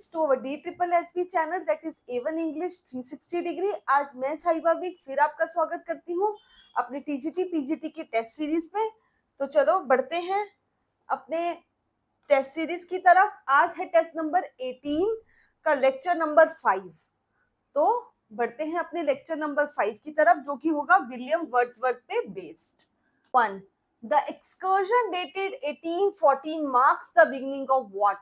Friends to our DSSB channel that is A1 English 360 degree. आज मैं साहिबा Wick फिर आपका स्वागत करती हूँ अपने TGT PGT की टेस्ट सीरीज में। तो चलो बढ़ते हैं अपने टेस्ट सीरीज की तरफ। आज है टेस्ट नंबर 18 का लेक्चर नंबर 5। तो बढ़ते हैं अपने लेक्चर नंबर 5 की तरफ, जो कि होगा विलियम वर्ड्सवर्थ पे based. 1. The excursion dated 1814 marks the beginning of what?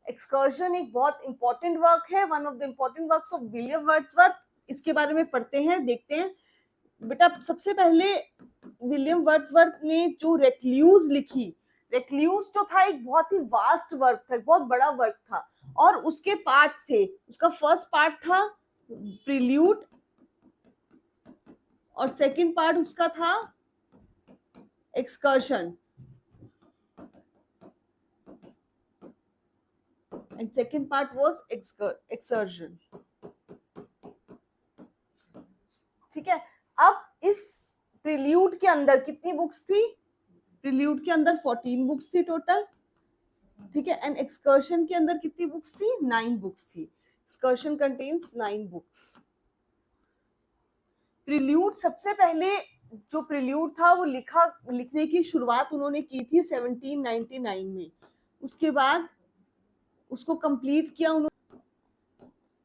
Excursion एक बहुत इंपॉर्टेंट वर्क है, one of the important works of William Wordsworth. इसके बारे में पढ़ते हैं, देखते हैं। बेटा सबसे पहले विलियम वर्ड्सवर्थ ने जो रेक्ल्यूज लिखी, रेक्ल्यूज जो था एक बहुत ही वास्ट वर्क था, एक बहुत बड़ा वर्क था और उसके पार्ट्स थे। उसका फर्स्ट पार्ट था प्रिल्यूड और सेकंड पार्ट उसका था excursion and second part was exertion। ठीक है। अब इस प्रिल्यूड के अंदर कितनी बुक्स थी? प्रिल्यूड के अंदर 14 बुक्स थी टोटल, ठीक है। एंड एक्सकर्शन के अंदर कितनी बुक्स थी? 9 बुक्स थी। Excursion contains 9 books. प्रिल्यूड सबसे पहले जो प्रिल्यूड था वो लिखने की शुरुआत उन्होंने की थी 1799 में। उसके बाद उसको कंप्लीट किया उन्होंने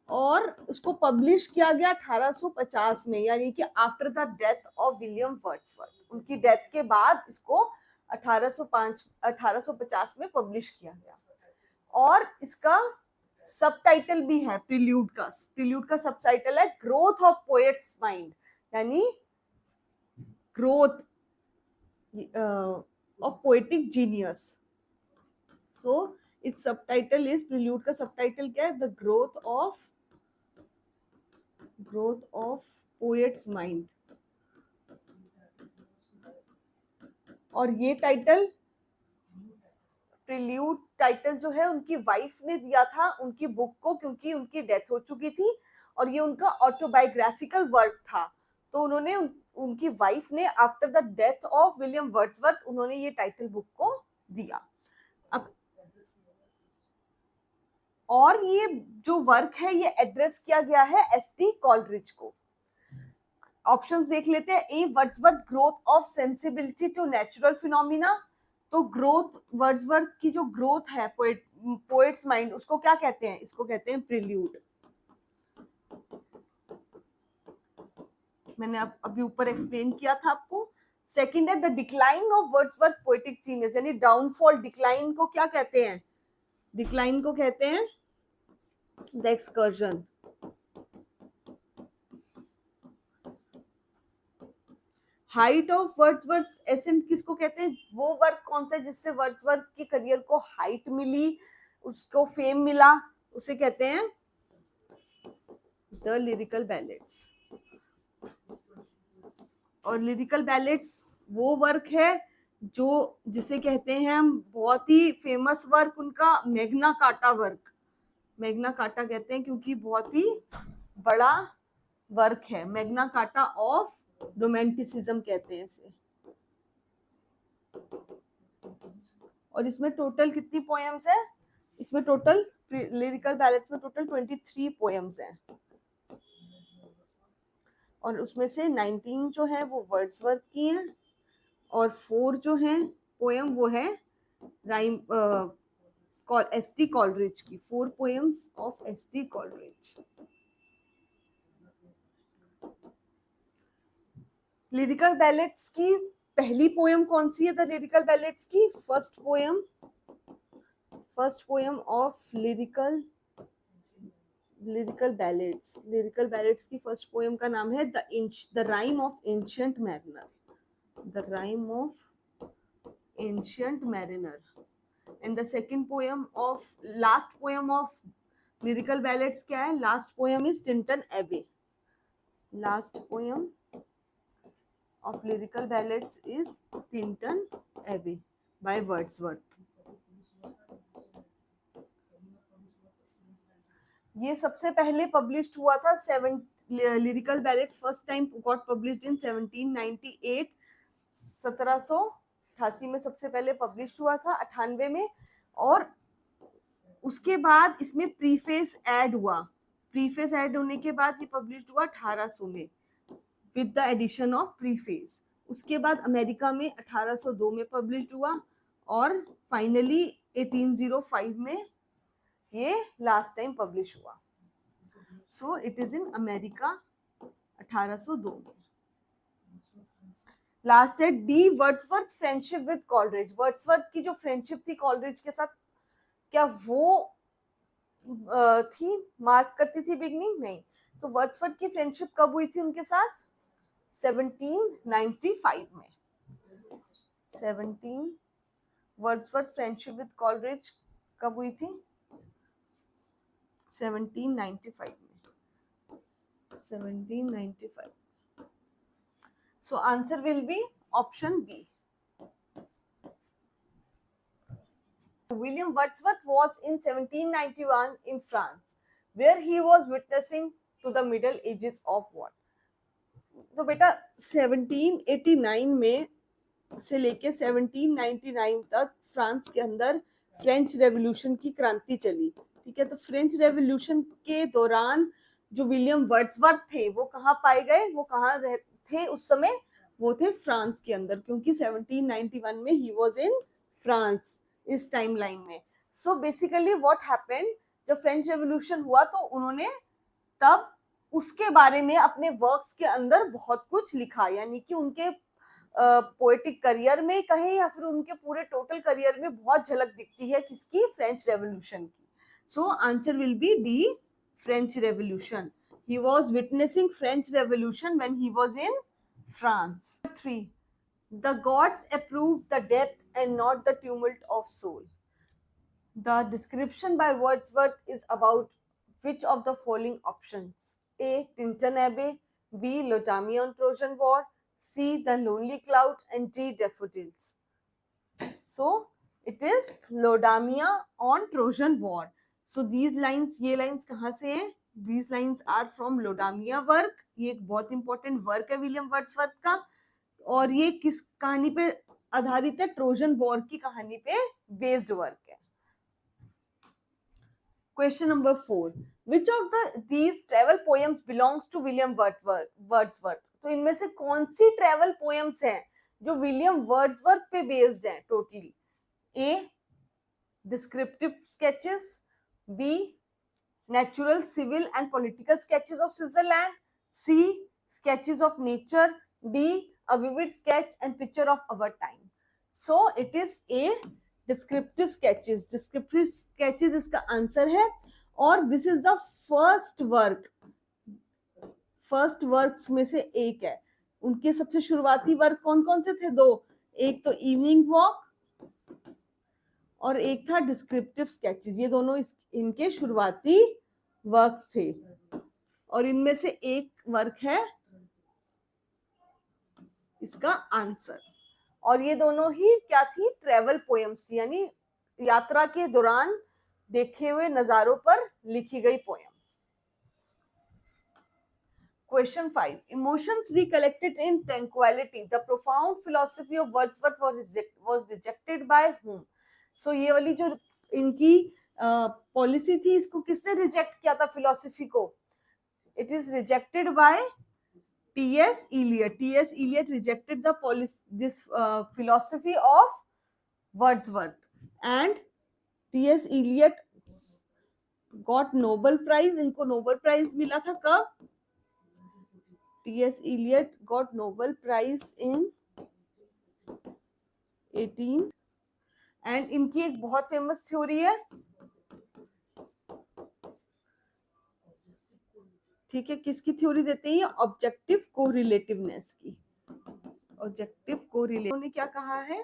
और उसको पब्लिश किया गया 1850 में, यानी कि after the death of William Wordsworth. उनकी डेथ के बाद इसको 1850 में पब्लिश किया गया। और इसका सबटाइटल भी है प्रिल्यूड का। प्रिल्यूड का सबटाइटल है ग्रोथ ऑफ पोएट्स माइंड, यानी growth of poetic genius. So it's subtitle is, prelude का सबटाइटल क्या है? The growth of poets mind. और ये टाइटल, प्रिल्यूड टाइटल जो है उनकी वाइफ ने दिया था उनकी बुक को, क्योंकि उनकी डेथ हो चुकी थी और ये उनका ऑटोबायोग्राफिकल वर्क था। तो उन्होंने उनकी वाइफ ने after the death of William Wordsworth उन्होंने ये टाइटल बुक को दिया। अब और ये जो वर्क है ये एड्रेस किया गया है एस.टी. कॉलरिज को। ऑप्शंस देख लेते हैं। A, Wordsworth growth of sensibility to natural phenomena. तो ग्रोथ, वर्ड्सवर्थ की जो ग्रोथ है पोएट्स माइंड, उसको क्या कहते हैं? इसको कहते हैं प्रिल्यूड। मैंने अभी ऊपर एक्सप्लेन किया था आपको। सेकंड है the decline of Wordsworth poetic genius, यानी डाउनफॉल, डिक्लाइन को क्या कहते हैं? डिक्लाइन को कहते हैं the excursion. Height of Wordsworth ascent किसको कहते हैं? वो वर्क कौन सा है जिससे वर्ड्सवर्थ के करियर को हाइट मिली, उसको फेम मिला, उसे कहते हैं द लिरिकल बैलेड्स। और लिरिकल बैलेड्स वो वर्क है जो जिसे कहते हैं हम, बहुत ही फेमस वर्क उनका Magna carta work. Magna carta कहते हैं क्योंकि बहुत ही बड़ा वर्क है। मैग्ना कार्टा ऑफ रोमांटिसिज्म कहते हैं इसे। और इसमें टोटल कितनी पोएम्स है? इसमें टोटल लिरिकल बैलेड्स में टोटल 23 पोएम्स हैं और उसमें से 19 जो है वो वर्ड्सवर्थ की हैं और 4 जो हैं पोएम वो है राइम एस.टी. कॉलरिज की। 4 poems of ST. Coleridge. Lyrical ballads की पहली पोएम कौन सी है? द लिरिकल बैलेड्स की first poem of lyrical ballads. Lyrical ballads की फर्स्ट पोएम का नाम है the rhyme of ancient mariner. The rhyme of ancient mariner. And the second poem of, last poem of lyrical ballads क्या है? Last poem is Tintern एबे। Last poem of lyrical ballads is Tinton Abbey by Wordsworth। ये सबसे पहले published हुआ था lyrical ballads first time got published in 1798। 1788 में सबसे पहले पब्लिश्ड हुआ था, 98 में। और उसके बाद इसमें प्रीफेस ऐड हुआ, प्रीफेस ऐड होने के बाद ये पब्लिश हुआ 1800 में with the edition of preface. उसके बाद अमेरिका में 1802 में पब्लिश हुआ और फाइनली 1805 में ये लास्ट टाइम पब्लिश हुआ। सो इट इज इन अमेरिका 1802 में। लास्ट है D Wordsworth friendship with Coleridge. Wordsworth की जो फ्रेंडशिप थी कॉलरिज के साथ, क्या वो थी, मार्क करती थी बिगनिंग? नहीं। तो वर्ड्सवर्थ की फ्रेंडशिप कब हुई थी उनके साथ? 1795 में। 17 वर्ड्सवर्थ फ्रेंडशिप विद कॉलरिज कब हुई थी? 1795 में। 1795। So answer will be option B. William Wordsworth was in 1791 in France, where he was witnessing to the Middle Ages of what? तो बेटा 1789 में से लेके 1799 तक फ्रांस के अंदर फ्रेंच रेवोल्यूशन की क्रांति चली। ठीक है, तो फ्रेंच रेवोल्यूशन के दौरान जो विलियम वर्ड्सवर्थ थे वो कहाँ पाए गए, वो कहाँ थे उस समय? वो थे फ्रांस के अंदर, क्योंकि 1791 में ही वॉज इन फ्रांस इस टाइम लाइन में। सो बेसिकली व्हाट हैपेंड, जब फ्रेंच रेवोल्यूशन हुआ तो उन्होंने तब उसके बारे में अपने वर्क्स के अंदर बहुत कुछ लिखा, यानी कि उनके पोएटिक करियर में कहें या फिर उनके पूरे टोटल करियर में बहुत झलक दिखती है किसकी? फ्रेंच रेवोल्यूशन की। सो answer will B D, French revolution. He was witnessing French revolution when he was in France. 3. The gods approve the depth and not the tumult of soul. The description by Wordsworth is about which of the following options? A. Tintern Abbey, B. Laodamia on Trojan War, C. The Lonely Cloud, and D. Daffodils. So it is Laodamia on Trojan War. So these lines, ये lines कहाँ से हैं? These lines are from Laodamia work. ये एक बहुत important work है William Wordsworth का, और ये किस कहानी पे आधारित है? ट्रोजन वॉर की कहानी पे बेस्ड वर्क है। Question number 4. Which of these travel poems belongs to William Wordsworth? तो इनमें से कौन सी ट्रेवल पोएम्स हैं जो विलियम वर्ड्सवर्थ पे बेस्ड हैं totally? A. Descriptive sketches, B. Natural, civil and political sketches of Switzerland, C. Sketches of nature, D. A vivid sketch and picture of our time. So it is A. Descriptive sketches. Descriptive sketches इसका answer है, और this is the first work, first works में से एक है। उनके सबसे शुरुआती वर्क कौन कौन से थे? 2, एक तो इवनिंग वॉक और एक था डिस्क्रिप्टिव स्केचेस। ये दोनों इनके शुरुआती वर्क्स थे, और इनमें से एक वर्क है इसका आंसर। और ये दोनों ही क्या थी? ट्रेवल पोएम्स थी, यानी यात्रा के दौरान देखे हुए नजारों पर लिखी गई poem. Question 5. Emotions recollected in tranquility. The profound philosophy of Wordsworth was rejected by whom? So ये वाली जो इनकी पॉलिसी थी, इसको किसने रिजेक्ट किया था फिलोसफी को? It is rejected by T.S. Eliot. T.S. Eliot rejected the philosophy of Wordsworth, and T.S. Eliot got Nobel Prize. इनको नोबेल प्राइज मिला था कब? T.S. Eliot got Nobel Prize in 18, and इनकी एक बहुत फेमस थ्योरी है, ठीक है, किसकी थ्योरी देते हैं? ऑब्जेक्टिव कोरिलेटिवनेस की। ऑब्जेक्टिव कोरिलेटिव ने क्या कहा है?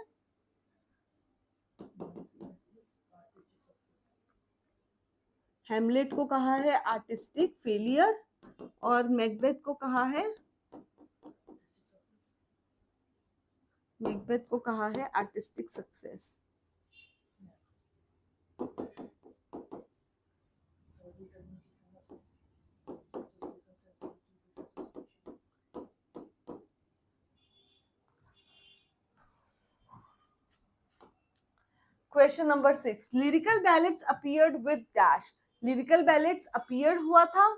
हेमलेट को कहा है आर्टिस्टिक फेलियर, और मैकबेथ को कहा है artistic success. Question number 6, lyrical ballads appeared with dash. Lyrical ballads appeared हुआ था,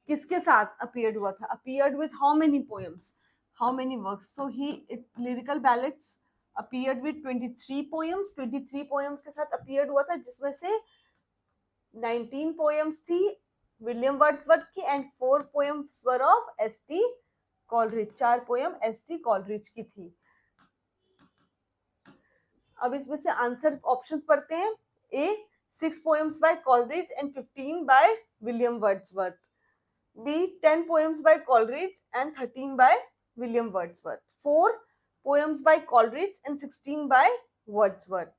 किसके साथ अपीयर्ड हुआ था? Appeared with how many poems, how many works? So he lyrical ballads appeared with 23 poems, 23 poems के साथ अपीयर्ड हुआ था, जिसमें से 19 पोएम्स थी विलियम वर्ड्सवर्थ की and 4 poems were of ST. Coleridge. 4 poem ST. Coleridge की थी। अब इसमें से आंसर ऑप्शंस पढ़ते हैं। ए 6 poems by Coleridge and 15 by William Wordsworth. B 10 poems by Coleridge and 13 by William Wordsworth. 4 poems by Coleridge and 16 by Wordsworth.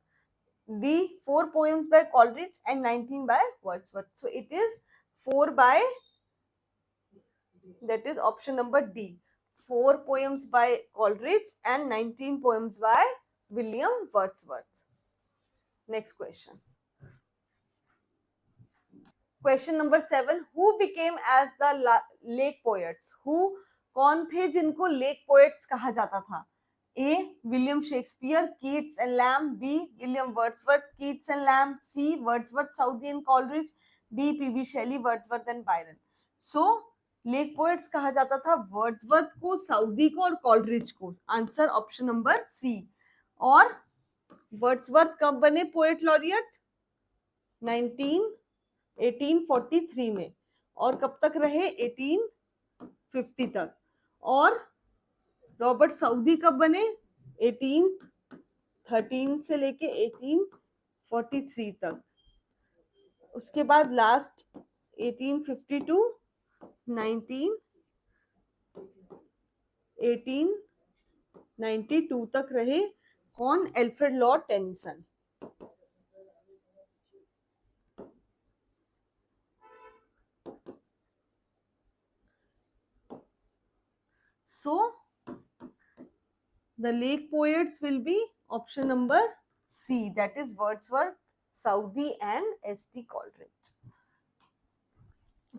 D 4 poems by Coleridge and 19 by Wordsworth. So it is 4 by, that is option number D. 4 poems by Coleridge and 19 poems by William Wordsworth. Next question. Question number 7. Who became as the lake poets? Who कौन थे जिनको lake poets कहा जाता था? A William Shakespeare, Keats and Lamb. B William Wordsworth, Keats and Lamb. C Wordsworth, Southey and Coleridge. D PB Shelley, Wordsworth and Byron. So lake poets कहा जाता था Wordsworth को, साउदी को और कॉलरिज को। Answer option number C. और Wordsworth कब बने पोएट लॉरियट? 1843 में। और कब तक रहे? 1850 तक। और रॉबर्ट साउदी कब बने? 1813 से लेके 1843 तक। उसके बाद लास्ट 1852 1892 तक रहे। कौन? Alfred Lord Tennyson. So the lake poets will be option number C, that is Wordsworth, Southey and S.T. Coleridge.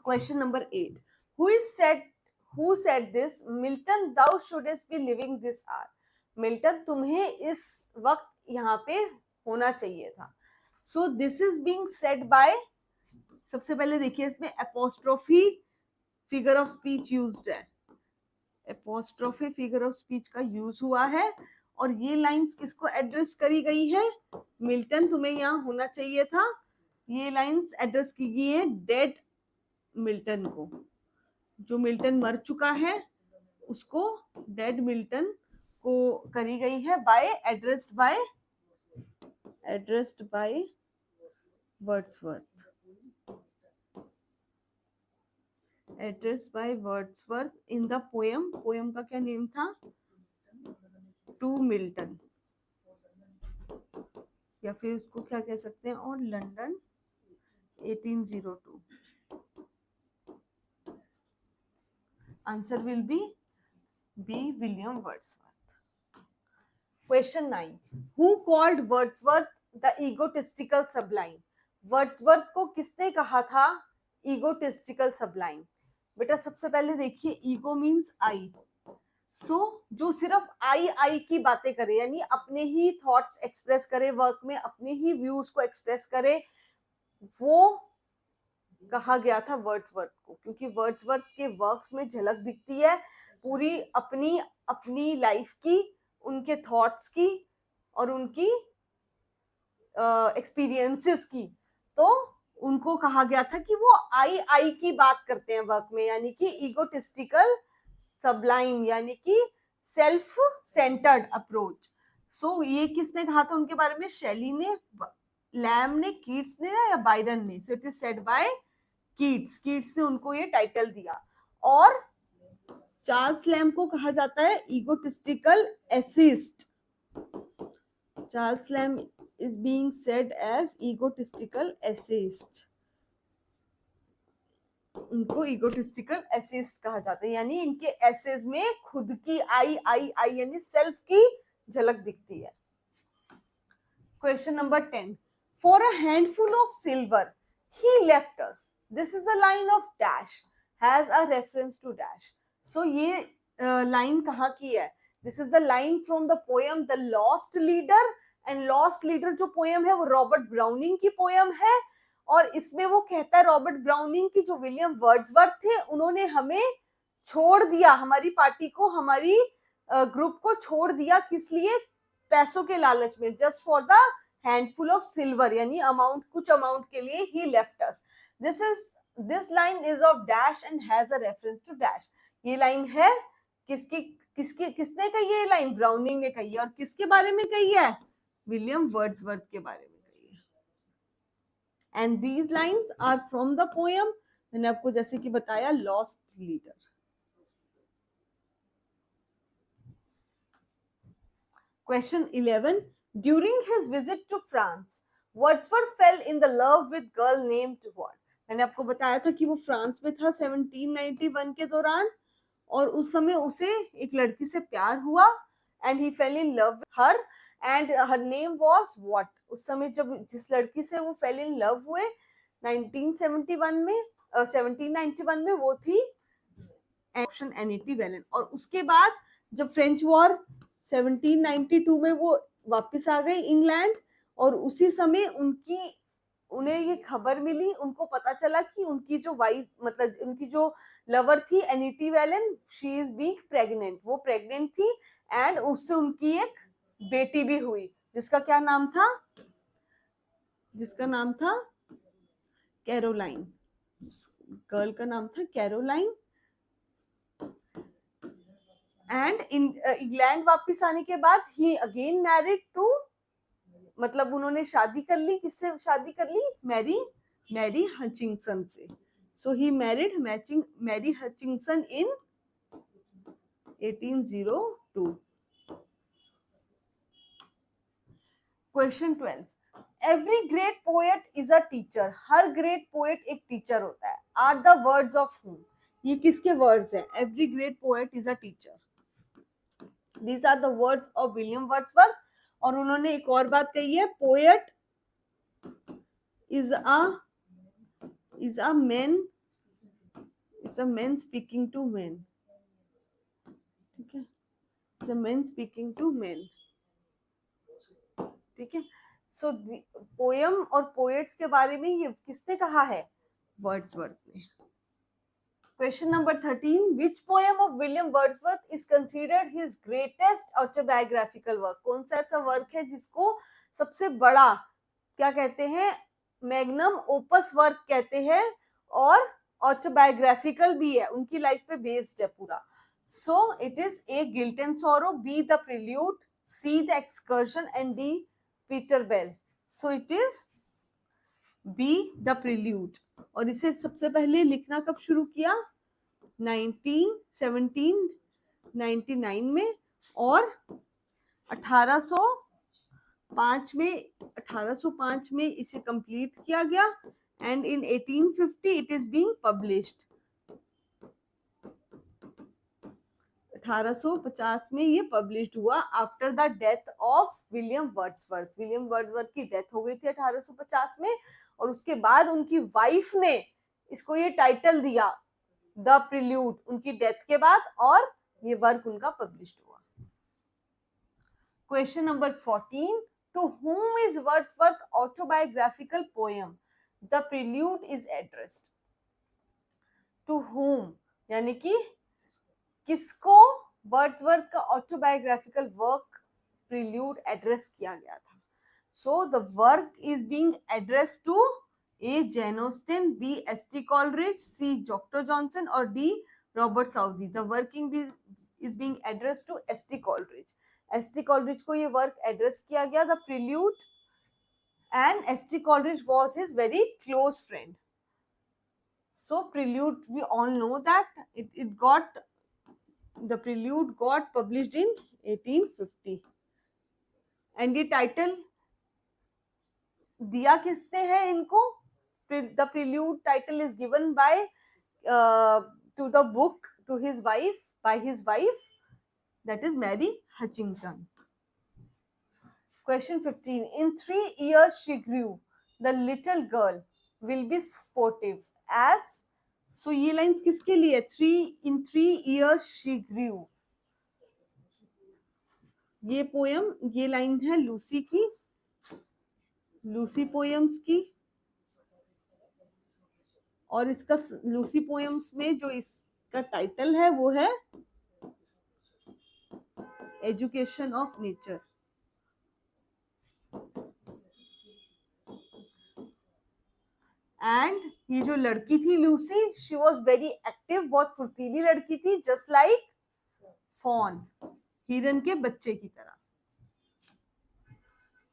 Question number 8. Who said this? Milton, thou shouldest be living this hour. Milton, तुम्हें इस वक्त यहाँ पे होना चाहिए था. So this is being said by, सबसे पहले देखिए इसमें apostrophe figure of speech used है. एपोस्ट्रोफी फिगर ऑफ स्पीच का यूज हुआ है और ये लाइंस किसको एड्रेस करी गई है? मिल्टन, तुम्हें यहाँ होना चाहिए था। ये लाइंस एड्रेस की गई है डेड मिल्टन को। जो मिल्टन मर चुका है उसको डेड मिल्टन को करी गई है by addressed by Wordsworth. Address by Wordsworth in the poem का क्या नेम था? टू मिल्टन, या फिर उसको क्या कह सकते हैं? और London 1802। Answer will be B William Wordsworth. Question 9. Who called Wordsworth the egotistical sublime? Wordsworth को किसने कहा था ईगोटिस्टिकल सबलाइन? बेटा सबसे पहले देखिए, ईगो मीन्स आई। सो जो सिर्फ आई की बातें करे, यानी अपने ही थॉट्स एक्सप्रेस करे वर्क में, अपने ही व्यूज को एक्सप्रेस करे, वो कहा गया था वर्ड्सवर्थ को। क्योंकि वर्ड्सवर्थ के वर्क्स में झलक दिखती है पूरी अपनी लाइफ की, उनके थॉट्स की और उनकी एक्सपीरियंसेस की। तो उनको कहा गया था कि वो आई की बात करते हैं वर्क में, यानी कि ईगोटिस्टिकल सबलाइम, यानी कि सेल्फ सेंटर्ड अप्रोच। सो ये किसने कहा था उनके बारे में? शेली ने, लैम ने, कीट्स ने या बायरन ने? सो it is said bye Keats ने उनको ये टाइटल दिया। और चार्ल्स लैम को कहा जाता है egotistical assist. Charles Lamb is being said as egotistical essayist. उनको egotistical essayist कहा जाता है, यानी इनके एसेज में खुद की आई यानी सेल्फ की झलक दिखती है। Question number 10. For a handful of silver he left us. This is a line of dash, has a reference to dash. So ये लाइन कहाँ की है? This is the line from the poem The Lost Leader and lost leader जो poem है वो Robert browning की poem है, और इसमें वो कहता है रॉबर्ट ब्राउनिंग की जो विलियम वर्ड्सवर्थ थे उन्होंने हमें छोड़ दिया, हमारी पार्टी को, हमारी ग्रुप को छोड़ दिया, किस लिए? पैसों के लालच में, just for the handful of silver, यानी अमाउंट, कुछ अमाउंट के लिए ही left us. This line is of dash and has a reference to dash. ये लाइन है किसकी, किसने कही है ये लाइन? ब्राउनिंग ने कही है, और किसके बारे में कही है? विलियम वर्ड्सवर्थ के बारे में कही है। And these lines are from the poem, मैंने आपको जैसे कि बताया, lost leader. Question 11. During his visit to France, Wordsworth fell in the love with girl named what? मैंने आपको बताया था कि वो फ्रांस में था 1791 के दौरान, और उस समय उसे एक लड़की से प्यार हुआ, and he fail in love with her, and her name was what? उस समय जब जिस लड़की से वो फेल इन लव हुए 1971 में 1791 में, वो थी ऑप्शन एनिटी वेलन। और उसके बाद जब फ्रेंच वॉर 1792 में वो वापस आ गए इंग्लैंड, और उसी समय उन्हें ये खबर मिली, उनको पता चला कि उनकी जो वाइफ, मतलब उनकी जो लवर थी annuity Velan, she is being pregnant, वो प्रेग्नेंट थी, एंड उससे उनकी एक बेटी भी हुई, जिसका क्या नाम था? जिसका नाम था कैरोलाइन। गर्ल का नाम था कैरोलाइन। एंड इंग्लैंड वापस आने के बाद ही अगेन मैरिड टू, मतलब उन्होंने शादी कर ली, किससे शादी कर ली? मैरी हचिंगसन से। So he married Mary Hutchinson in 1802। Question 12. Every great poet is a teacher. हर ग्रेट पोएट एक टीचर होता है। Are the words of whom? ये किसके वर्ड्स हैं? Every great poet is a teacher, these are the words of William Wordsworth. और उन्होंने एक और बात कही है, poet is a man speaking to men। ठीक है, is a man speaking to men। ठीक है, सो पोयम और पोएट्स के बारे में ये किसने कहा है? वर्ड्सवर्थ ने। Question number 13. Which poem of William Wordsworth is considered his greatest autobiographical work? कौन सा ऐसा वर्क है जिसको सबसे बड़ा क्या कहते हैं? मैग्नम ओपस वर्क कहते हैं, और ऑटोबायोग्राफिकल भी है, उनकी लाइफ पे बेस्ड है पूरा। So it is a guilt and sorrow, B the prelude, C the excursion, and D Peter Bell. So it is B the prelude. और इसे सबसे पहले लिखना कब शुरू किया? 1799 में, और 1805 में इसे कंप्लीट किया गया, and in 1850 it is being published. 1850 में ये पब्लिश्ड हुआ after the death of William Wordsworth. William Wordsworth की डेथ हो गई थी 1850 में, और उसके बाद उनकी वाइफ ने इसको ये टाइटल दिया, द प्रिल्यूड, उनकी डेथ के बाद, और ये वर्क उनका पब्लिश्ड हुआ। Question number 14. To whom is Wordsworth autobiographical poem The Prelude is addressed? To whom यानी कि किसको वर्ड्सवर्थ का ऑटोबायोग्राफिकल वर्क प्रिल्यूड एड्रेस किया गया था? So the work is being addressed to A Jane Austen, B S T. Coleridge, C doctor Johnson, और D Robert Southey. The working is being addressed to S T. Coleridge. S T. Coleridge को ये work address किया गया, the Prelude, and S T. Coleridge was his very close friend. So Prelude, we all know that the prelude got published in 1850, and ये title दिया किसने है इनको? The prelude title is given by to the book to his wife, by his wife, that is Mary Hutchinson. Question 15. In 3 years she grew, the little girl will be sportive as। सो ये lines किसके लिए? in 3 years she grew। ये poem, ये line है Lucy की। Lucy poems की, और इसका लूसी पोयम्स में जो इसका टाइटल है वो है एजुकेशन ऑफ नेचर। एंड ये जो लड़की थी Lucy, she was very active, बहुत फुर्तीली लड़की थी, जस्ट लाइक फॉन, हिरन के बच्चे की तरह।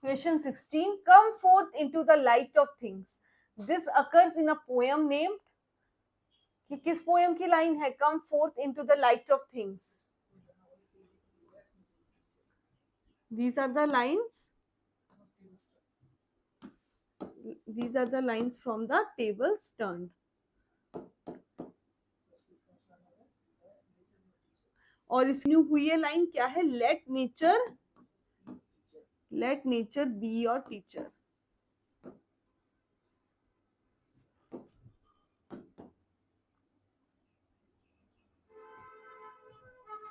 Question 16. Come forth into the light of things. This occurs in a poem named, कि किस पोएम की लाइन है come forth into the light of things? These are the lines. These are the lines from the tables turned. और इसमें हुई है line क्या है? Let nature be your teacher.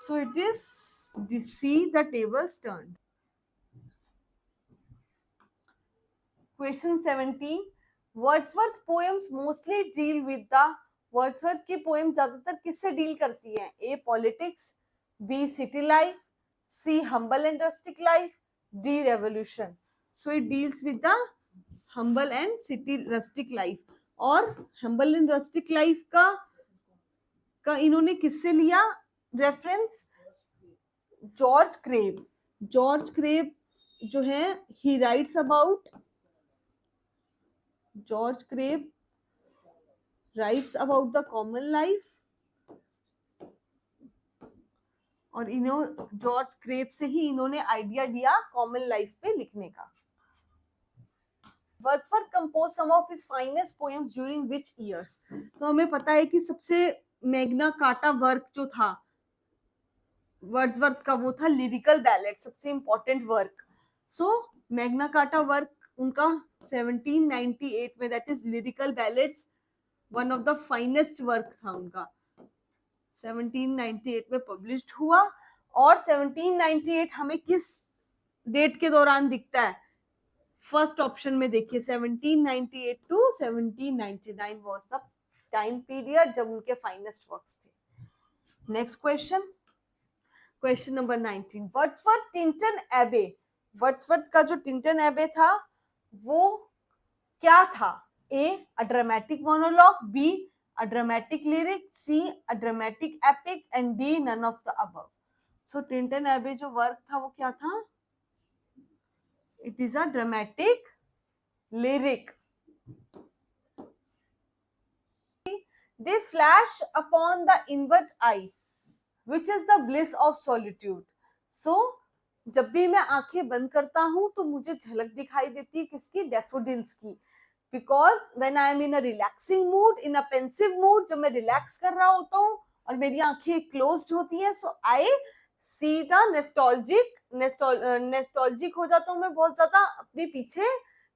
So it is see the tables turned. Question 17. Wordsworth poems mostly deal with the, Wordsworth की poem ज्यादातर किससे deal करती है? A politics, B city life, C humble and rustic life, D revolution. So it deals with the humble and city rustic life. और humble and rustic life का इन्होंने किससे लिया reference? George Crabbe. George Crabbe जो है he writes about, George Crabbe writes about the common life, और George Crabbe से ही इन्होंने आइडिया लिया कॉमन लाइफ पे लिखने का। Wordsworth compose some of his finest poems during which years? तो हमें पता है कि सबसे मैग्ना कार्टा वर्क जो था वर्ड्सवर्थ का वो था लिरिकल बैलेड, सबसे इंपॉर्टेंट वर्क। सो मैग्ना कार्टा वर्क उनका 1798 में, that is lyrical ballads, one of the finest work था उनका, 1798 में पब्लिश्ड हुआ। और 1798 हमें किस डेट के दौरान दिखता है? फर्स्ट ऑप्शन में देखिए, 1798 to 1799 was the time period जब उनके फाइनेस्ट वर्क्स थे। Next question, question number 19. Wordsworth Tintern Abbey, Wordsworth का जो टिंटन एबे था वो क्या था? A a dramatic monologue, B a dramatic lyric, C a dramatic epic, and D none of the above. So Tintern एबे जो work था वो क्या था? It is a dramatic lyric. They flash upon the inward eye, which is the bliss of solitude. So जब भी मैं आंखें बंद करता हूं तो मुझे झलक दिखाई देती है किसकी? डैफोडिल्स की। Because when I am in a relaxing mood, in a pensive mood, जब मैं रिलैक्स कर रहा होता हूँ और मेरी आंखें क्लोज्ड होती हैं, सो आई सी द नेस्टोल्जिक हो जाता हूँ मैं, बहुत ज्यादा अपने पीछे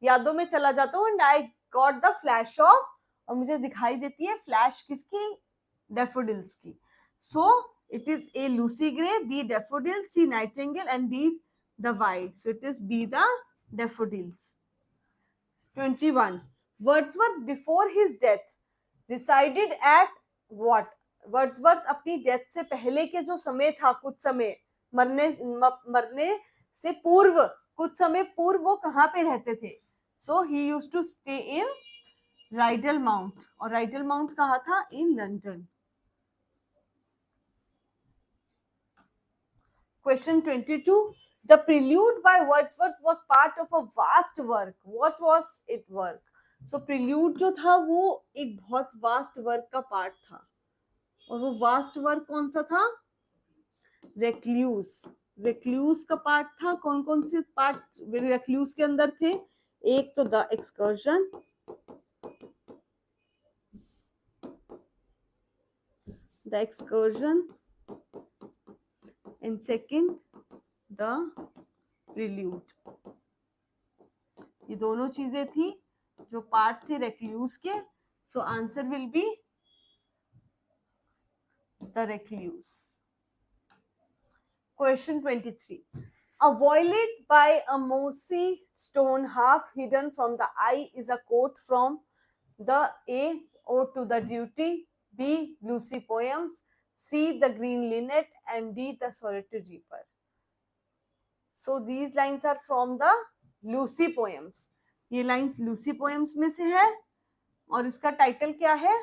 यादों में चला जाता हूँ, and I got the flash of, और मुझे दिखाई देती है फ्लैश किसकी? डैफोडिल्स की। सो it is A Lucy Gray, B daffodil, C nightingale, and D the why. So it is B the daffodils. 21. Wordsworth before his death resided at what? Wordsworth अपनी death से पहले के जो समय था, कुछ समय मरने से पूर्व, कुछ समय पूर्व वो कहाँ पे रहते थे? So he used to stay in Rydal Mount, और राइडल माउंट कहाँ था? In London. Question 22. The prelude by Wordsworth was part of a vast work. What was it work? So prelude जो था वो एक बहुत वास्ट वर्क का part था, और वो वास्ट वर्क कौन सा था? रेक्ल्यूस। रेक्ल्यूस का पार्ट था। कौन कौन से पार्ट रेक्ल्यूस के अंदर थे? एक तो the excursion, and second the prelude. ये दोनों चीजें थी जो पार्ट थे रेक्ल्यूस के। So answer will be the Recluse. Question 23. A violet by a mossy stone half hidden from the eye is a quote from the A. Ode to the Duty, B. Lucy poems, C. The Green Linnet, and D. The Solitary Reaper. So these lines are from the Lucy poems. ये lines Lucy poems में से है और इसका title क्या है?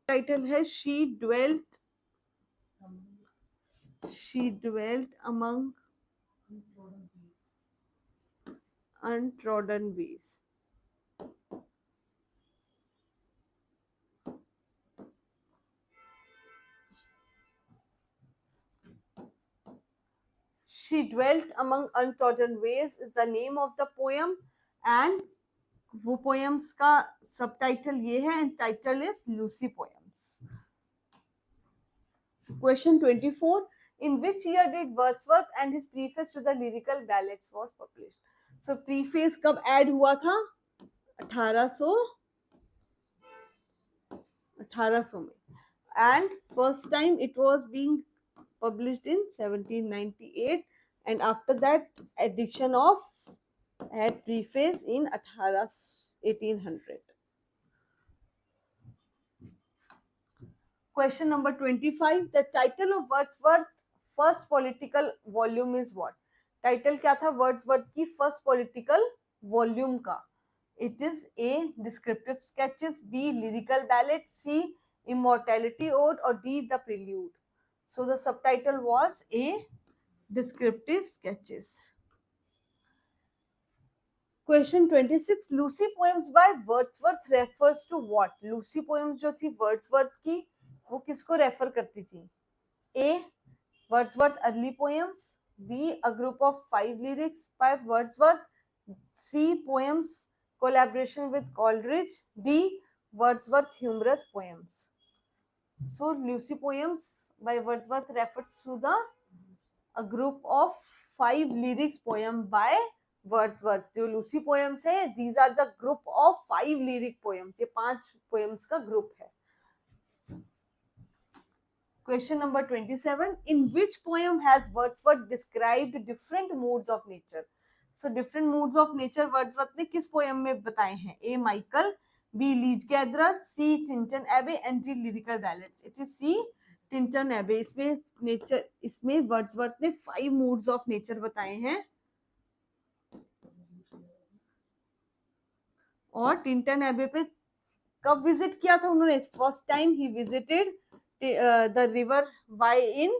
Title है She dwelt among untrodden ways. She dwelt among untrodden ways is the name of the poem and वो poems का subtitle ये है and title is Lucy poems. Question 24. In which year did Wordsworth and his preface to the lyrical ballads was published? So preface कब add हुआ था? 1800 में. And first time it was being published in 1798 and after that addition of add preface in 1800. Question number 25. The title of Wordsworth first political volume is what? Title क्या था Wordsworth की first political volume का? It is A. Descriptive sketches, B. Lyrical ballad, C. Immortality Ode, or D. The Prelude. So the subtitle was A. Descriptive sketches. Question 26. Lucy poems by Wordsworth refers to what? Lucy poems जो थी Wordsworth की वो किसको refer करती थी? A. Wordsworth early poems, B. A group of 5 lyrics by Wordsworth, C. Poems collaboration with Coleridge, D. Wordsworth humorous poems. So Lucy poems by Wordsworth refers to a group of 5 lyrics poem by Wordsworth. जो Lucy poems है, these are the group of 5 lyric poems. ये 5 poems का group है. Question number 27. In which poem has Wordsworth described different moods of nature? So different moods of nature Wordsworth ने किस poem में बताए हैं? A. Michael, B. Liege Gatherer, C. Tinton Abbey, and D. Lyrical Ballads. It is C. Tinton Abbey. इसमें Wordsworth ने 5 moods of nature बताए हैं. और टिंटन एबे पे कब विजिट किया था उन्होंने? First time he visited the river Wye in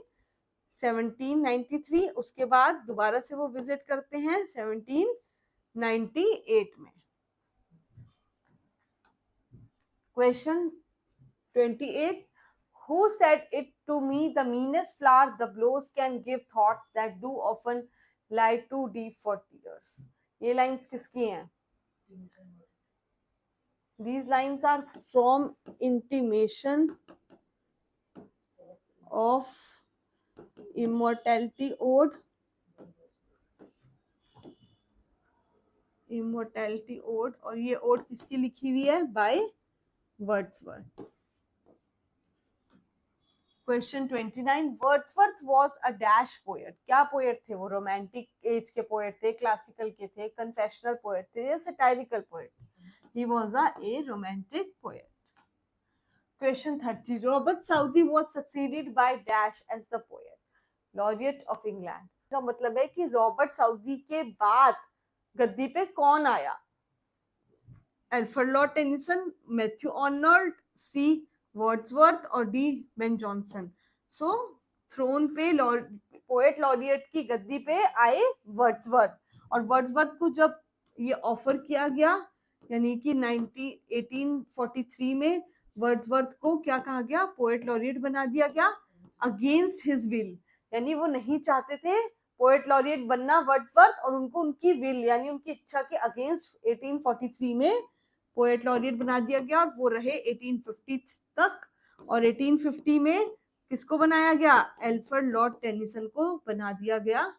1793. उसके बाद दोबारा से वो विजिट करते हैं 1798 में. Question 28. Who said it to me, the meanest flower the blows can give thoughts that do often lie too deep for tears? ये lines किसकी हैं? These lines are from Intimation of Immortality Ode. Immortality Ode. और ये odd किसकी लिखी हुई है? By Wordsworth. Question 29. Wordsworth was a dash poet. क्या poet थे वो? रोमांटिक एज के poet थे, क्लासिकल के थे, confessional poet थे या satirical poet? He was a romantic poet. Question 30. Robert Southey was succeeded by dash as the poet laureate of England. का मतलब है कि रॉबर्ट साउदी के बाद गद्दी पे कौन आया? Alfred Lord Tennyson, Matthew Arnold, C Wordsworth और D Ben Jonson. So throne पे पोएट लॉरिएट की गद्दी पे आए वर्ड्सवर्थ. और वर्ड्सवर्थ को जब ये ऑफर किया गया यानी कि 1843 में वर्ड्सवर्थ को क्या कहा गया? पोएट लॉरिएट बना दिया गया अगेंस्ट हिज विल. यानी वो नहीं चाहते थे पोएट लॉरिएट बनना वर्ड्सवर्थ और उनको उनकी विल यानी उनकी इच्छा के अगेंस्ट 1843 में पोएट लॉरिएट बना दिया गया और वो रहे 1850 तक. और 1850 में किसको बनाया गया? एल्फ्रेड लॉर्ड टेनिसन को बना दिया गया.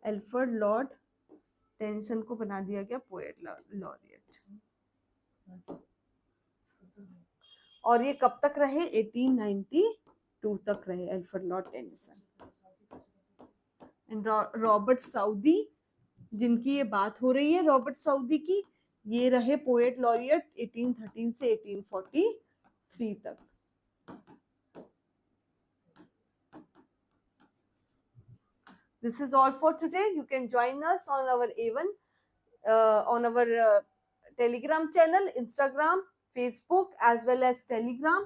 एल्फ्रेड लॉर्ड टेनिसन को बना दिया गया पोएट लॉरिएट. और ये कब तक रहे? 1892 तक रहे Alfred Lord Tennyson. And Robert Southey, जिनकी ये बात हो रही है रॉबर्ट साउदी की, ये रहे पोएट लॉरियट 1813 से 1843 तक। This is all for today. You can join us on our A1 on our Telegram channel, Instagram, Facebook, as well as Telegram.